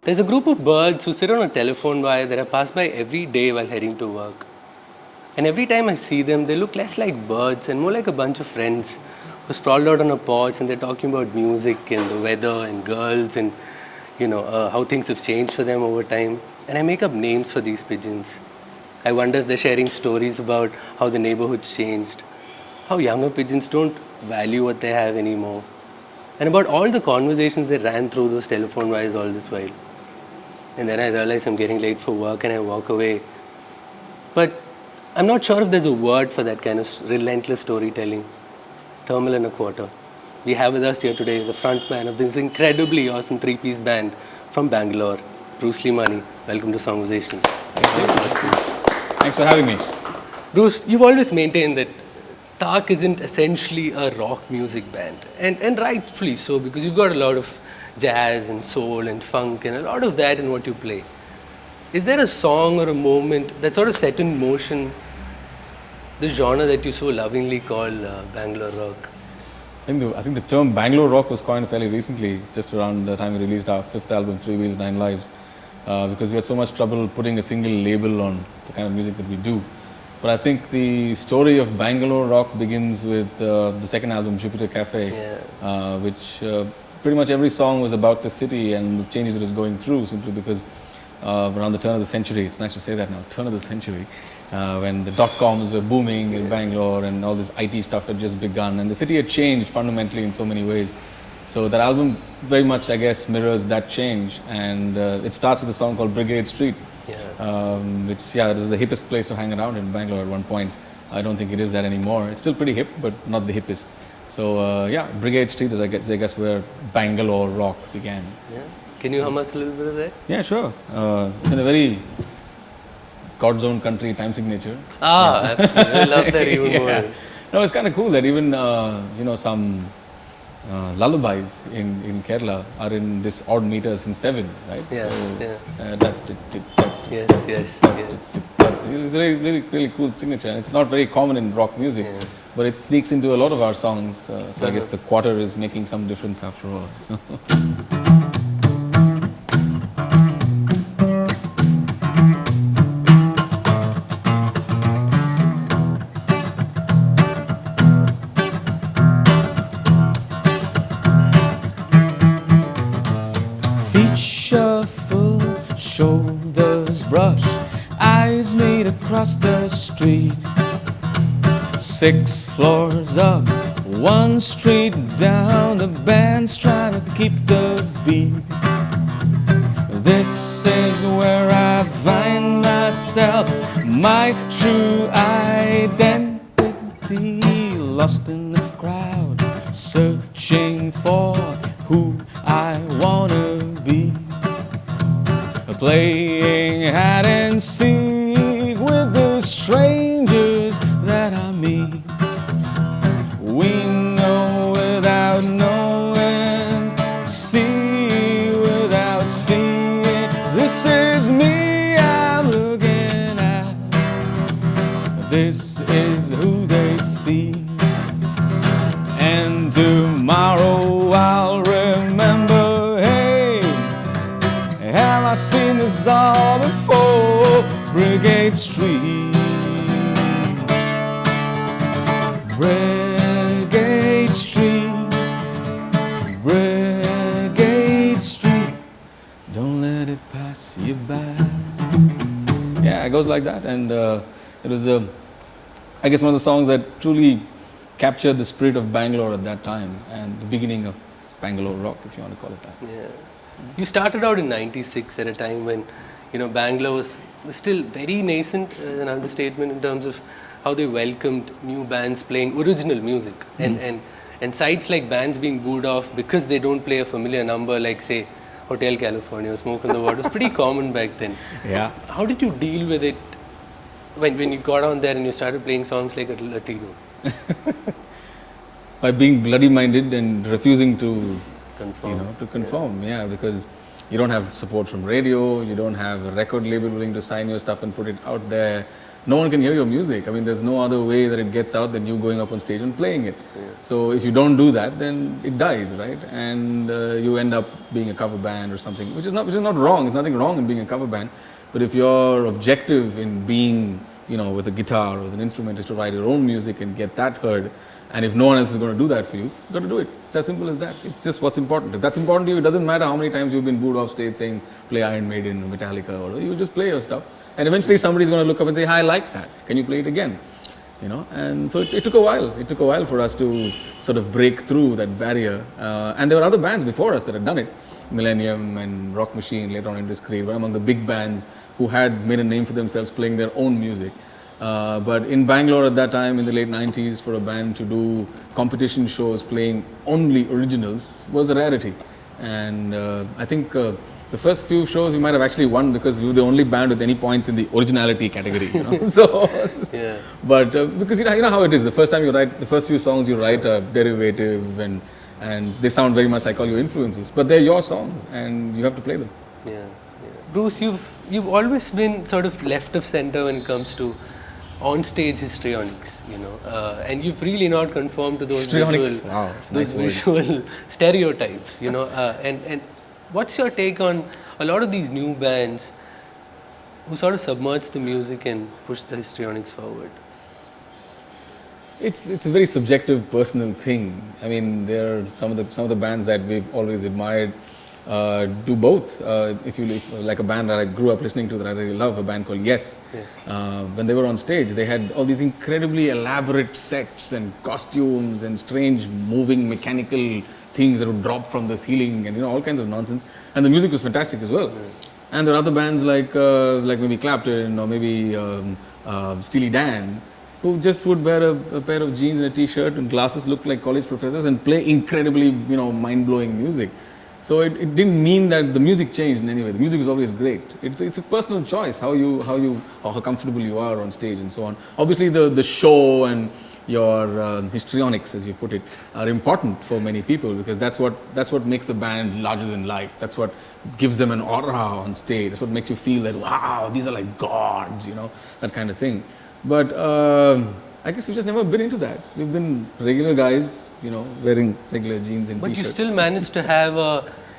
There's a group of birds who sit on a telephone wire that I pass by every day while heading to work. And every time I see them, they look less like birds and more like a bunch of friends who sprawled out on a porch and they're talking about music and the weather and girls and how things have changed for them over time. And I make up names for these pigeons. I wonder if they're sharing stories about how the neighborhood's changed, how younger pigeons don't value what they have anymore, and about all the conversations that ran through those telephone wires all this while. And then I realize I'm getting late for work and I walk away. But I'm not sure if there's a word for that kind of relentless storytelling. Thermal and a quarter. We have with us here today the frontman of this incredibly awesome three-piece band from Bangalore, Bruce Limani. Welcome to Songversations. Thanks for having me. Bruce, you've always maintained that Tak isn't essentially a rock music band. And rightfully so, because you've got a lot of jazz and soul and funk and a lot of that in what you play. Is there a song or a moment that sort of set in motion the genre that you so lovingly call Bangalore rock? I think the term Bangalore rock was coined fairly recently, just around the time we released our fifth album, Three Wheels, Nine Lives, because we had so much trouble putting a single label on the kind of music that we do. But I think the story of Bangalore rock begins with the second album, Jupiter Cafe, which pretty much every song was about the city and the changes it was going through, simply because around the turn of the century, it's nice to say that now, turn of the century, when the dot-coms were booming in Bangalore and all this IT stuff had just begun and the city had changed fundamentally in so many ways. So that album very much, I guess, mirrors that change, and it starts with a song called Brigade Street, which, it was the hippest place to hang around in Bangalore at one point. I don't think it is that anymore. It's still pretty hip, but not the hippest. So Brigade Street is, I guess, where Bangalore rock began. Yeah. Can you hum us a little bit of that? Yeah, sure. It's in a very God's own country time signature. Absolutely. I love that even more. No, it's kind of cool that even some lullabies in Kerala are in this odd meter since 7, right? Yes. It's a really cool signature, and it's not very common in rock music, but it sneaks into a lot of our songs. So I guess the quarter is making some difference after all. So. Feet shuffle, shoulders brush, eyes meet across the street. 6 floors up, 1 street down, the band's trying to keep the beat. This is where I find myself, my true identity, lost in the crowd, searching for who I wanna be. Playing hide and seek with the strangers that I meet. We know without knowing, see without seeing. This is me I'm looking at. This is who they see. And tomorrow I'll remember, hey, have I seen this all before? Brigade Street, Brigade Street, Brigade Street, don't let it pass you by. Yeah, it goes like that, and it was, I guess, one of the songs that truly captured the spirit of Bangalore at that time and the beginning of Bangalore rock, if you want to call it that. Yeah. You started out in '96 at a time when, Bangalore was still very nascent, an understatement in terms of how they welcomed new bands playing original music. And sites like bands being booed off because they don't play a familiar number like, say, Hotel California or Smoke on the Water was pretty common back then. Yeah. How did you deal with it when you got on there and you started playing songs like Latino? By being bloody-minded and refusing to conform. Because you don't have support from radio, you don't have a record label willing to sign your stuff and put it out there. no one can hear your music. I mean, there's no other way that it gets out than you going up on stage and playing it. So if you don't do that, then it dies, right? And you end up being a cover band or something, which is not wrong. There's nothing wrong in being a cover band. But if your objective in being, with a guitar or with an instrument is to write your own music and get that heard, and if no one else is going to do that for you, you've got to do it. It's as simple as that. It's just what's important. If that's important to you, it doesn't matter how many times you've been booed off stage saying, play Iron Maiden or Metallica, or you just play your stuff. And eventually somebody's going to look up and say, hi, I like that. Can you play it again? And so it took a while. It took a while for us to sort of break through that barrier. And there were other bands before us that had done it. Millennium and Rock Machine, later on Indiscreet, were among the big bands who had made a name for themselves playing their own music. But in Bangalore at that time, in the late 90s, for a band to do competition shows playing only originals was a rarity. And I think the first few shows we might have actually won because we were the only band with any points in the originality category. So, Yeah. but because you know how it is. The first time you write, the first few songs you write are derivative and they sound very much like all your influences. But they're your songs and you have to play them. Yeah. Bruce, you've always been sort of left of center when it comes to on-stage histrionics, and you've really not conformed to those Histrionics. Wow, it's a nice visual stereotypes, and what's your take on a lot of these new bands who sort of submerge the music and push the histrionics forward? It's a very subjective, personal thing. I mean, there are some of the bands that we've always admired do both. If you like a band that I grew up listening to that I really love, a band called Yes. When they were on stage, they had all these incredibly elaborate sets and costumes and strange moving mechanical things that would drop from the ceiling and all kinds of nonsense. And the music was fantastic as well. And there are other bands like maybe Clapton or maybe Steely Dan, who just would wear a pair of jeans and a t-shirt and glasses, look like college professors and play incredibly mind-blowing music. So it didn't mean that the music changed in any way. The music is always great. It's a personal choice how comfortable you are on stage and so on. Obviously the show and your histrionics, as you put it, are important for many people because that's what makes the band larger than life. That's what gives them an aura on stage. That's what makes you feel that wow, these are like gods, that kind of thing. But I guess we've just never been into that. We've been regular guys, wearing regular jeans and but t-shirts. But you still managed to have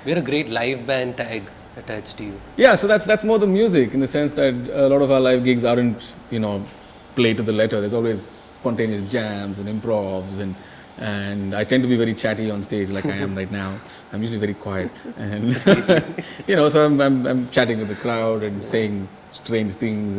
wear a great live band tag attached to you. Yeah, so that's more the music in the sense that a lot of our live gigs aren't, play to the letter. There's always spontaneous jams and improvs and I tend to be very chatty on stage like I am right now. I'm usually very quiet and, so I'm chatting with the crowd and saying strange things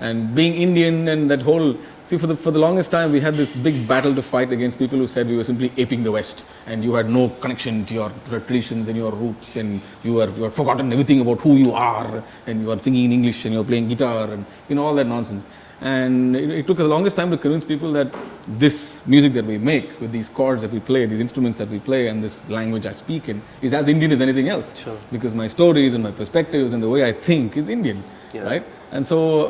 and being Indian and that whole, see for the longest time we had this big battle to fight against people who said we were simply aping the West and you had no connection to your traditions and your roots and you had forgotten everything about who you are and you are singing in English and you're playing guitar and all that nonsense. And it took the longest time to convince people that this music that we make with these chords that we play, these instruments that we play and this language I speak in is as Indian as anything else. Sure. Because my stories and my perspectives and the way I think is Indian, right? And so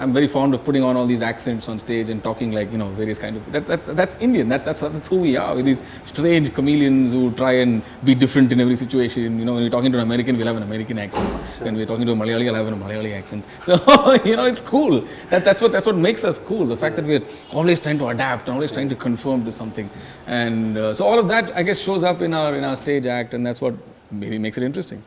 I'm very fond of putting on all these accents on stage and talking like, various kind of, that's Indian, that's who we are, with these strange chameleons who try and be different in every situation. When you're talking to an American, we'll have an American accent. Sure. When we're talking to a Malayali, I'll have a Malayali accent. So, it's cool. That's what makes us cool. The fact that we're always trying to adapt, always trying to conform to something. And so all of that, I guess, shows up in our stage act and that's what maybe makes it interesting.